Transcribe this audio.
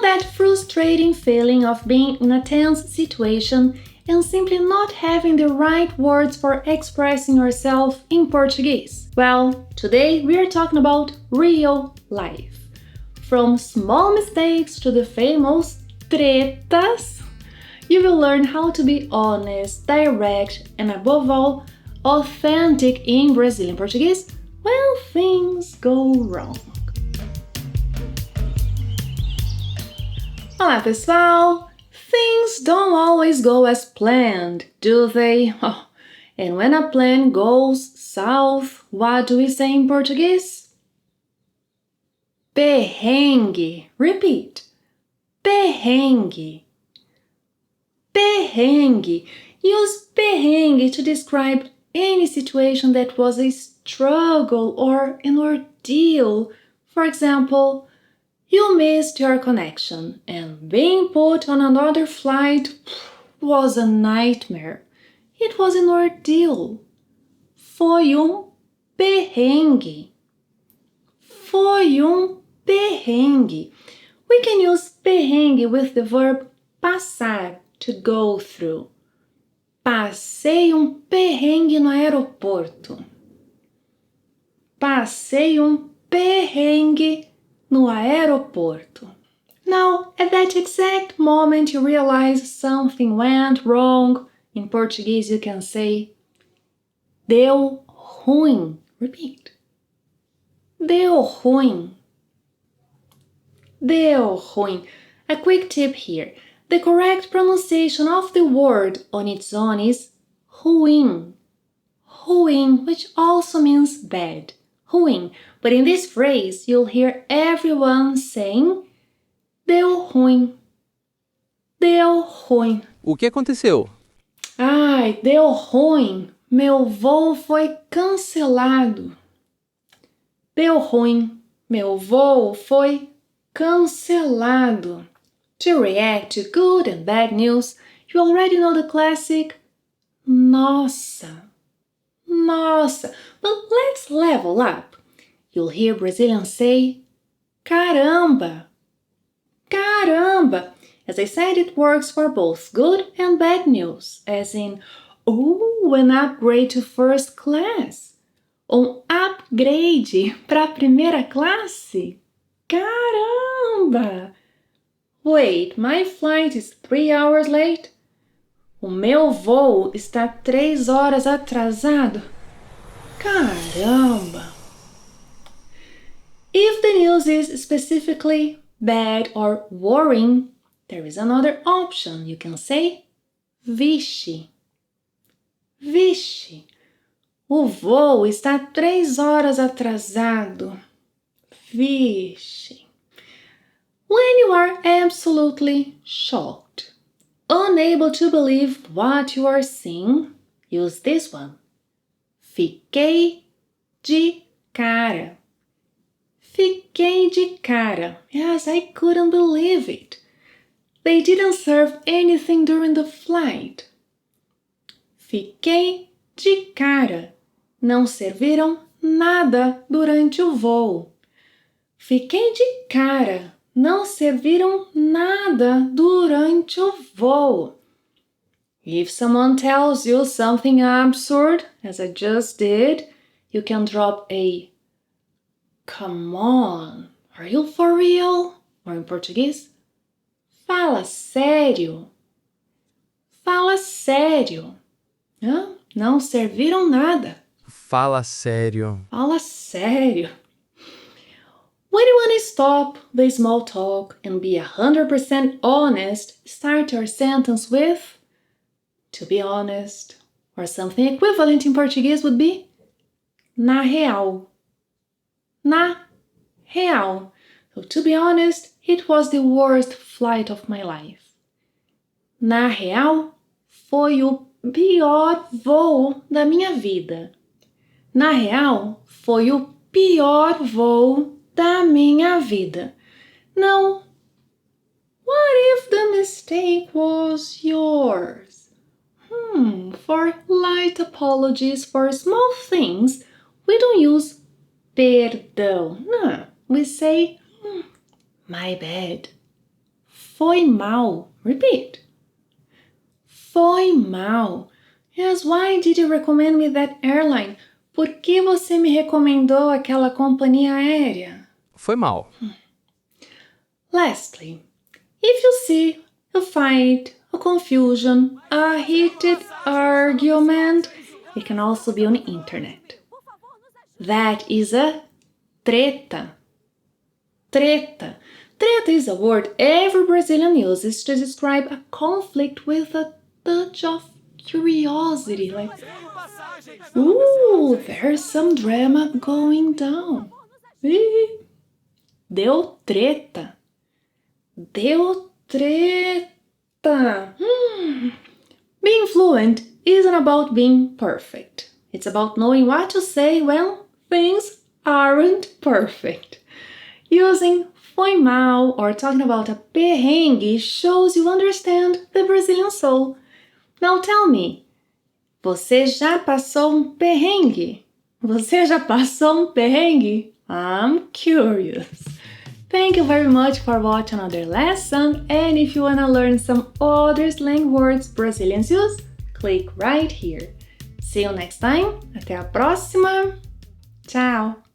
that frustrating feeling of being in a tense situation and simply not having the right words for expressing yourself in Portuguese? Well, today we are talking about real life. From small mistakes to the famous tretas, you will learn how to be honest, direct, and above all, authentic in Brazilian Portuguese when things go wrong. Olá, pessoal! Things don't always go as planned, do they? Oh, and when a plan goes south, what do we say in Portuguese? Perrengue. Repeat. Perrengue. Perrengue. Use perrengue to describe any situation that was a struggle or an ordeal. For example, you missed your connection and being put on another flight was a nightmare. It was an ordeal. Foi perrengue. Foi perrengue. We can use perrengue with the verb passar, to go through. Passei perrengue no aeroporto. Passei perrengue no aeroporto. Now, at that exact moment you realize something went wrong, in Portuguese you can say deu ruim. Repeat. Deu ruim. Deu ruim. A quick tip here. The correct pronunciation of the word on its own is ruim. Ruim, which also means bad. Ruim. But in this phrase, you'll hear everyone saying deu ruim. Deu ruim. O que aconteceu? Ai, deu ruim. Meu voo foi cancelado. Deu ruim. Meu voo foi cancelado. To react to good and bad news, you already know the classic nossa. Nossa. But let's level up. You'll hear Brazilians say caramba. Caramba. As I said, it works for both good and bad news, as in, oh, an upgrade to first class. Upgrade para primeira classe. Caramba! Wait, my flight is 3 hours late? O meu voo está 3 horas atrasado? Caramba! If the news is specifically bad or worrying, there is another option. You can say vixe. Vixe. O voo está 3 horas atrasado. Vixe. When you are absolutely shocked, unable to believe what you are seeing, use this one. Fiquei de cara. Fiquei de cara. Yes, I couldn't believe it. They didn't serve anything during the flight. Fiquei de cara. Não serviram nada durante o voo. Fiquei de cara. Não serviram nada durante o voo. If someone tells you something absurd, as I just did, you can drop a come on, are you for real? Or in Portuguese, fala sério. Fala sério. Não serviram nada. Fala sério. Fala sério. When you want to stop the small talk and be 100% honest, start your sentence with to be honest, or something equivalent in Portuguese would be na real. Na real. So to be honest, it was the worst flight of my life. Na real, foi o pior voo da minha vida. Na real, foi o pior voo da minha vida. Now, what if the mistake was yours? For light apologies for small things, we don't use perdão. No, we say, my bad. Foi mal. Repeat. Foi mal. Yes, why did you recommend me that airline? Por que você me recomendou aquela companhia aérea? Foi mal. Lastly, if you see a fight, a confusion, a heated argument, it can also be on the internet. That is a treta. Treta. Treta is a word every Brazilian uses to describe a conflict with a touch of curiosity. Like, ooh, there's some drama going down. Ih, deu treta. Deu treta. Being fluent isn't about being perfect. It's about knowing what to say when things aren't perfect. Using foi mal or talking about a perrengue shows you understand the Brazilian soul. Now tell me, você já passou perrengue? Você já passou perrengue? I'm curious. Thank you very much for watching another lesson, and if you want to learn some other slang words Brazilians use, click right here. See you next time. Até a próxima. Tchau.